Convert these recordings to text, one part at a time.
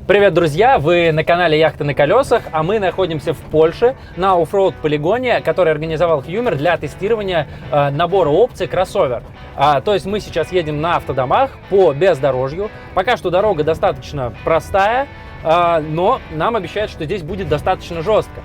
Привет, друзья! Вы на канале Яхты на колесах, а мы находимся в Польше на оффроуд полигоне, который организовал Hummer для тестирования набора опций кроссовер. То есть мы сейчас едем на автодомах по бездорожью. Пока что дорога достаточно простая, но нам обещают, что здесь будет достаточно жестко.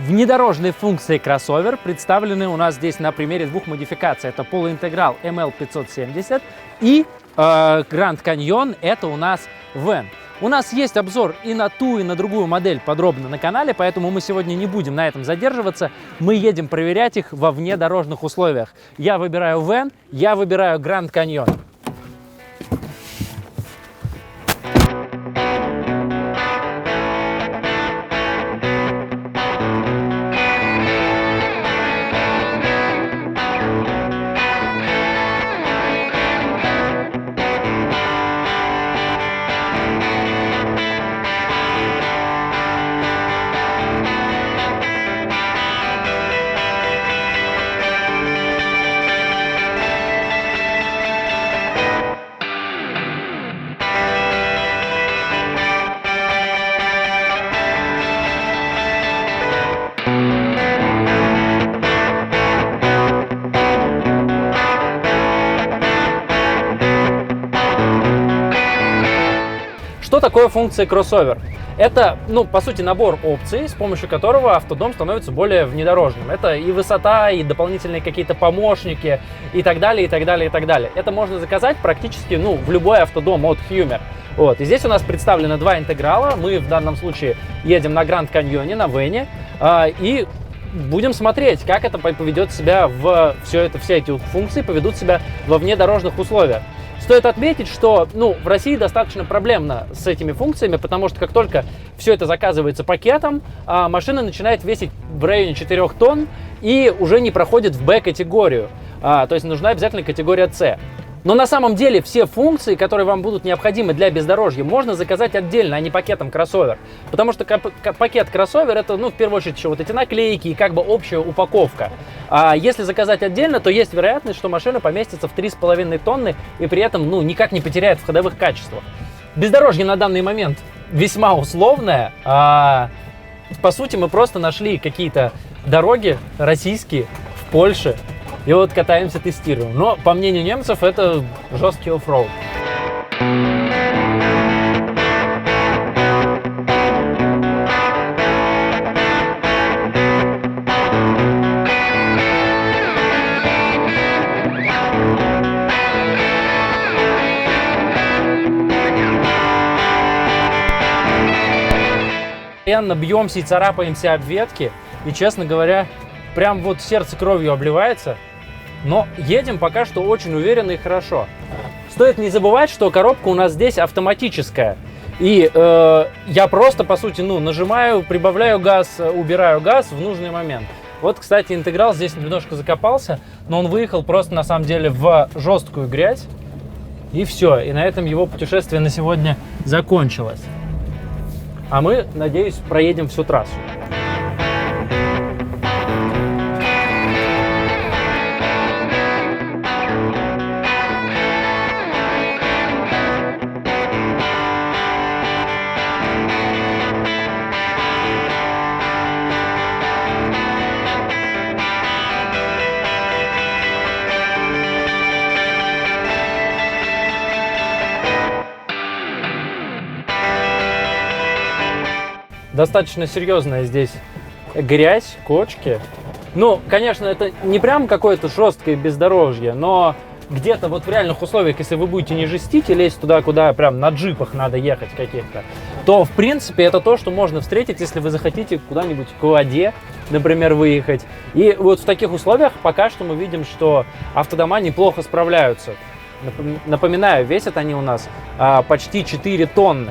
Внедорожные функции кроссовер представлены у нас здесь на примере двух модификаций. Это полуинтеграл ML570 и Grand Canyon, это у нас Van. У нас есть обзор и на ту, и на другую модель подробно на канале, поэтому мы сегодня не будем на этом задерживаться. Мы едем проверять их во внедорожных условиях. Я выбираю Van, я выбираю Grand Canyon. Что такое функция кроссовер? Это, по сути, набор опций, с помощью которого автодом становится более внедорожным. Это и высота, и дополнительные какие-то помощники, и так далее, и так далее, и так далее. Это можно заказать практически, в любой автодом от Hummer. И здесь у нас представлены два интеграла. Мы в данном случае едем на Grand Canyon, на Вене, и будем смотреть, как это поведет себя все эти функции поведут себя во внедорожных условиях. Стоит отметить, что в России достаточно проблемно с этими функциями, потому что как только все это заказывается пакетом, машина начинает весить в районе 4 тонн и уже не проходит в Б-категорию. То есть нужна обязательно категория С. Но на самом деле все функции, которые вам будут необходимы для бездорожья, можно заказать отдельно, а не пакетом кроссовер. Потому что пакет кроссовер это, в первую очередь, еще вот эти наклейки и общая упаковка. А если заказать отдельно, то есть вероятность, что машина поместится в 3,5 тонны и при этом, никак не потеряет в ходовых качествах. Бездорожье на данный момент весьма условное. По сути, мы просто нашли какие-то дороги российские в Польше. И катаемся, тестируем. Но, по мнению немцев, это жесткий оффроуд. Постоянно бьемся и царапаемся об ветки. И, честно говоря, прям сердце кровью обливается. Но едем пока что очень уверенно и хорошо. Стоит не забывать, что коробка у нас здесь автоматическая. И я просто, по сути, нажимаю, прибавляю газ, убираю газ в нужный момент. Кстати, интеграл здесь немножко закопался, но он выехал просто, на самом деле, в жесткую грязь. И все. И на этом его путешествие на сегодня закончилось. А мы, надеюсь, проедем всю трассу. Достаточно серьезная здесь грязь, кочки. Ну, конечно, это не прям какое-то жесткое бездорожье, но где-то вот в реальных условиях, если вы будете не жестить и лезть туда, куда прям на джипах надо ехать каких-то, то, в принципе, это то, что можно встретить, если вы захотите куда-нибудь к воде, например, выехать. И вот в таких условиях пока что мы видим, что автодома неплохо справляются. Напоминаю, весят они у нас почти 4 тонны.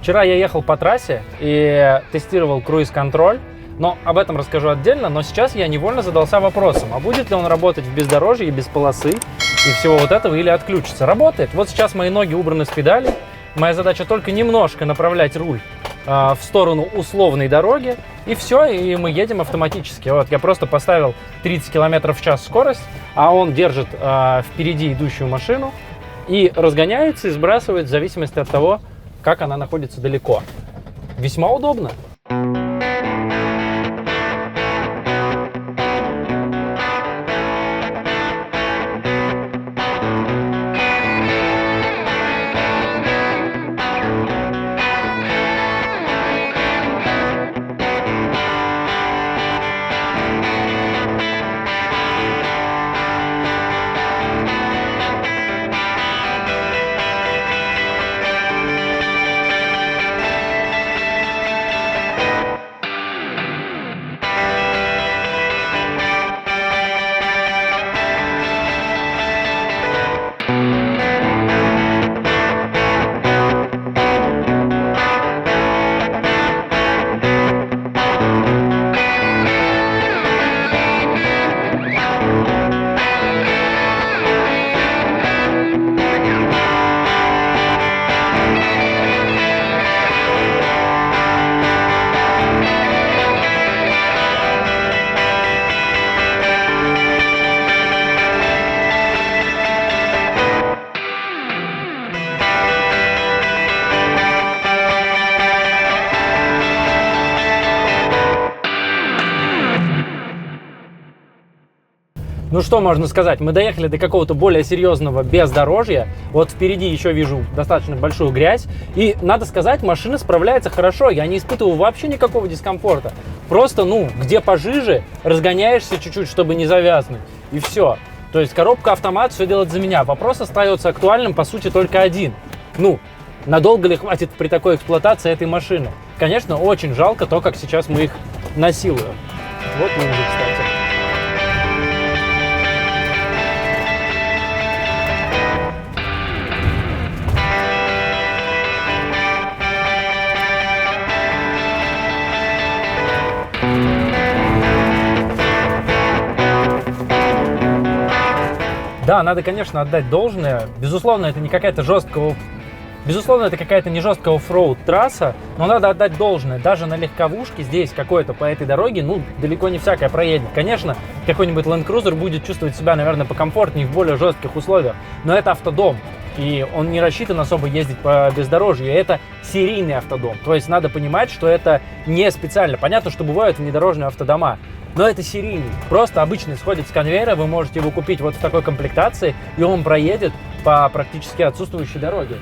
Вчера я ехал по трассе и тестировал круиз-контроль, но об этом расскажу отдельно, но сейчас я невольно задался вопросом, а будет ли он работать в бездорожье, без полосы и всего вот этого, или отключится. Работает. Вот сейчас мои ноги убраны с педалей, моя задача только немножко направлять руль в сторону условной дороги, и все, и мы едем автоматически. Вот, я просто поставил 30 км в час скорость, а он держит впереди идущую машину и разгоняется и сбрасывает в зависимости от того, как она находится далеко. Весьма удобно. Ну что можно сказать, мы доехали до какого-то более серьезного бездорожья. Вот впереди еще вижу достаточно большую грязь. И надо сказать, машина справляется хорошо, я не испытываю вообще никакого дискомфорта. Просто, где пожиже, разгоняешься чуть-чуть, чтобы не завязнуть, и все. То есть коробка автомат все делает за меня. Вопрос остается актуальным, по сути, только один. Надолго ли хватит при такой эксплуатации этой машины? Конечно, очень жалко то, как сейчас мы их насилуем. Вот мы уже, кстати. Да, надо, конечно, отдать должное. Безусловно, это не какая-то жесткая оффроуд трасса, но надо отдать должное. Даже на легковушке здесь какой-то по этой дороге, далеко не всякая проедет. Конечно, какой-нибудь Land Cruiser будет чувствовать себя, наверное, покомфортнее в более жестких условиях, но это автодом, и он не рассчитан особо ездить по бездорожью. Это серийный автодом, то есть надо понимать, что это не специально. Понятно, что бывают внедорожные автодома, но это серийный. Просто обычный сходит с конвейера, вы можете его купить вот в такой комплектации, и он проедет по практически отсутствующей дороге.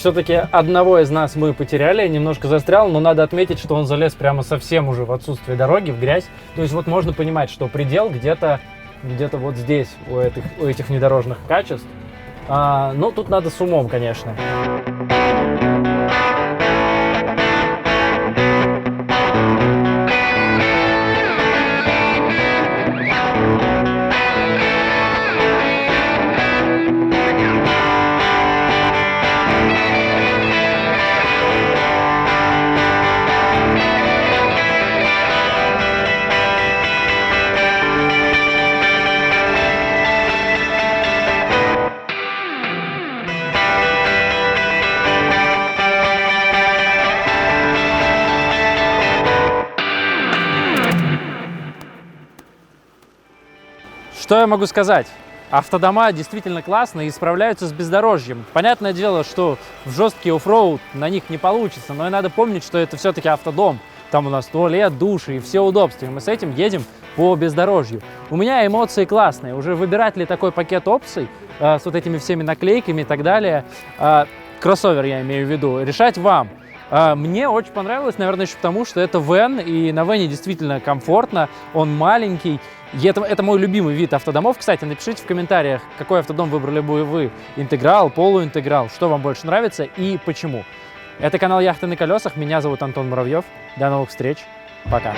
Все-таки одного из нас мы потеряли, немножко застрял, но надо отметить, что он залез прямо совсем уже в отсутствие дороги, в грязь. То есть вот можно понимать, что предел где-то вот здесь, у этих внедорожных качеств. Но тут надо с умом, конечно. Что я могу сказать? Автодома действительно классные и справляются с бездорожьем. Понятное дело, что в жесткий оффроуд на них не получится, но и надо помнить, что это все-таки автодом. Там у нас туалет, душ и все удобства, и мы с этим едем по бездорожью. У меня эмоции классные. Уже выбирать ли такой пакет опций с вот этими всеми наклейками и так далее, кроссовер я имею в виду, решать вам. Мне очень понравилось, наверное, еще потому, что это вэн, и на вэне действительно комфортно, он маленький. И это мой любимый вид автодомов. Кстати, напишите в комментариях, какой автодом выбрали бы вы. Интеграл, полуинтеграл, что вам больше нравится и почему. Это канал «Яхты на колесах», меня зовут Антон Муравьев. До новых встреч, пока.